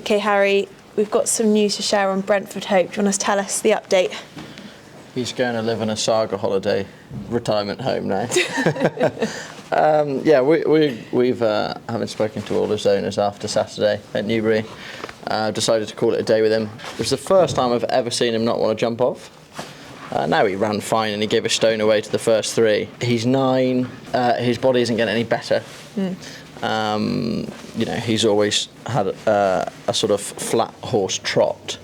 Okay, Harry, we've got some news to share on Brentford Hope. Do you want to tell us the update? He's going to live on a saga holiday retirement home now. We've having spoken to all his owners after Saturday at Newbury, decided to call it a day with him. It was the first time I've ever seen him not want to jump off. Now he ran fine and he gave a stone away to the first three. He's 9. His body isn't getting any better. He's always had a sort of flat horse trot,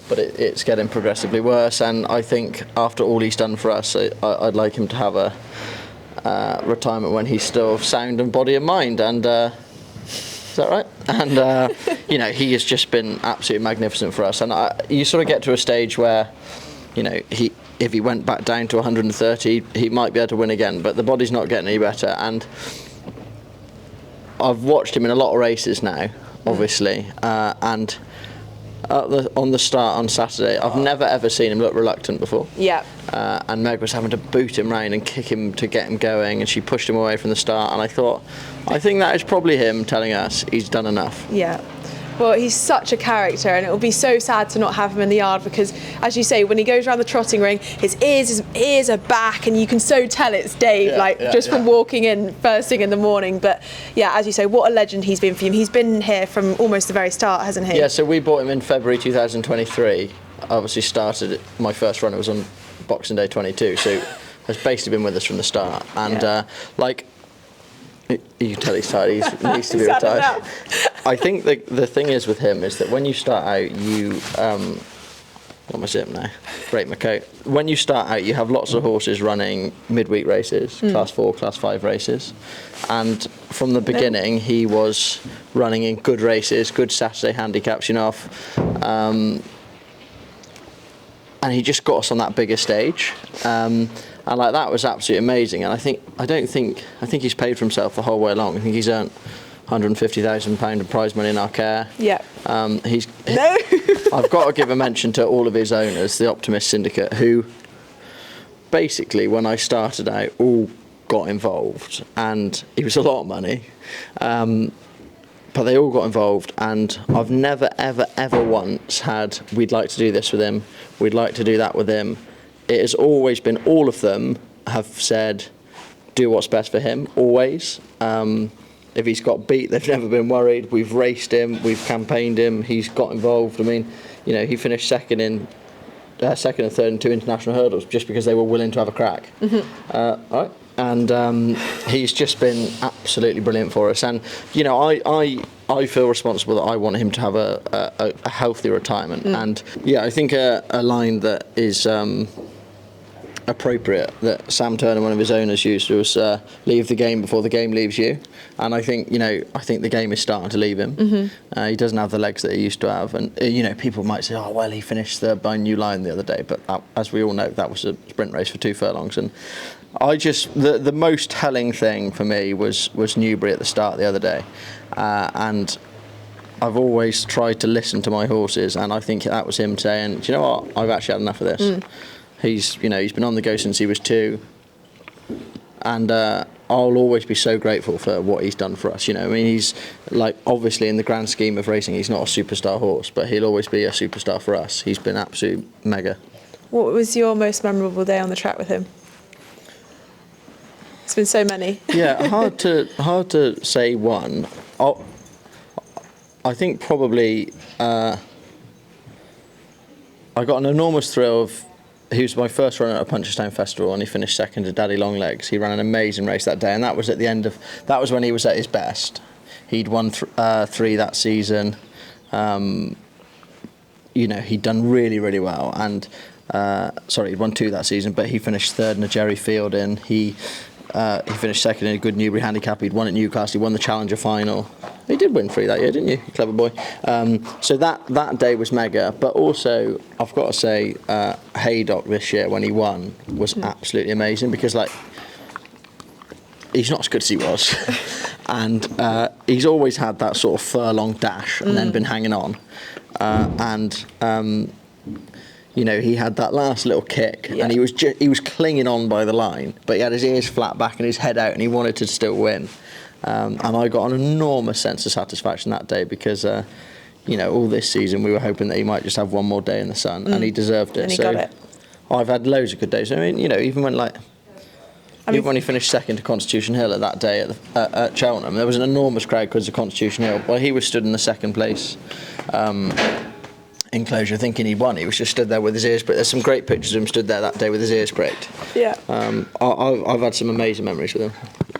but it's getting progressively worse. And I think after all he's done for us, I'd like him to have a retirement when he's still sound in body and mind. And is that right? And he has just been absolutely magnificent for us. And you sort of get to a stage where, if he went back down to 130, he might be able to win again. But the body's not getting any better. And I've watched him in a lot of races now, obviously, and on the start on Saturday, I've never ever seen him look reluctant before. Yeah. And Meg was having to boot him round and kick him to get him going, and she pushed him away from the start. And I think that is probably him telling us he's done enough. Yeah. Well, he's such a character, and it will be so sad to not have him in the yard because, as you say, when he goes around the trotting ring, his ears are back, and you can so tell it's Dave, from walking in first thing in the morning. But yeah, as you say, what a legend he's been for you. He's been here from almost the very start, hasn't he? Yeah. So we bought him in February 2023. Obviously, started my first run. It was on Boxing Day 22. So has basically been with us from the start, and you can tell he's tired. He needs to be retired. I think the thing is with him is that when you start out, you got my zip now. Break my coat. When you start out, you have lots of horses running midweek races, Class 4, Class 5 races, and from the beginning he was running in good races, good Saturday handicaps, and he just got us on that bigger stage. And that was absolutely amazing. And I think he's paid for himself the whole way along. I think he's earned £150,000 of prize money in our care. Yeah. I've got to give a mention to all of his owners, the Optimist Syndicate, who basically, when I started out, all got involved, and it was a lot of money. But they all got involved, and I've never, ever, ever once had, we'd like to do this with him, we'd like to do that with him. It has always been, all of them have said, do what's best for him, always. If he's got beat, they've never been worried. We've raced him, we've campaigned him, he's got involved. I mean, he finished second and third in 2 international hurdles just because they were willing to have a crack. All right. And he's just been absolutely brilliant for us. And, I feel responsible that I want him to have a healthy retirement. And, I think a line that is appropriate that Sam Turner, one of his owners, used was leave the game before the game leaves you. And I think the game is starting to leave him. He doesn't have the legs that he used to have, and people might say, oh well, he finished third by New Line the other day, but as we all know, that was a sprint race for 2 furlongs. And the most telling thing for me was Newbury at the start the other day, and I've always tried to listen to my horses, and I think that was him saying, do you know what, I've actually had enough of this. He's been on the go since he was 2, and I'll always be so grateful for what he's done for us. He's obviously in the grand scheme of racing, he's not a superstar horse, but he'll always be a superstar for us. He's been absolute mega. What was your most memorable day on the track with him? It's been so many. Yeah, hard to say one. I think probably I got an enormous thrill of. He was my first runner at a Punchestown Festival, and he finished second to Daddy Longlegs. He ran an amazing race that day, and that was at the end of. That was when he was at his best. He'd won 3 that season. He'd done really, really well, and he'd won 2 that season, but he finished third in a Jerry Fielding. He finished second in a good Newbury handicap. He'd won at Newcastle. He won the Challenger final. He did win 3 that year, didn't you? Clever boy. So that day was mega. But also, I've got to say, Haydock this year when he won was absolutely amazing, because he's not as good as he was, and he's always had that sort of furlong dash and then been hanging on, he had that last little kick, and he was clinging on by the line, but he had his ears flat back and his head out, and he wanted to still win. And I got an enormous sense of satisfaction that day, because all this season we were hoping that he might just have one more day in the sun, and he deserved it. And he got it. I've had loads of good days. I mean, even when even when he finished second to Constitution Hill at that day at Cheltenham, there was an enormous crowd because of Constitution Hill. While he was stood in the second place enclosure thinking he'd won, he was just stood there with his ears pricked. There's some great pictures of him stood there that day with his ears pricked. Yeah. I've had some amazing memories with him.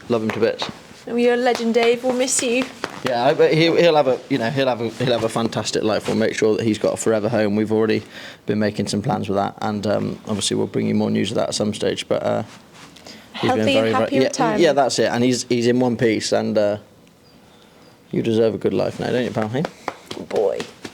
Love him to bits. And you're a legend, Dave. We'll miss you. Yeah, but he'll have a fantastic life. We'll make sure that he's got a forever home. We've already been making some plans with that, and obviously we'll bring you more news of that at some stage. But he's healthy been and happy retirement. Yeah, that's it. And he's in one piece, and you deserve a good life now, don't you, pal? Hey? Good boy.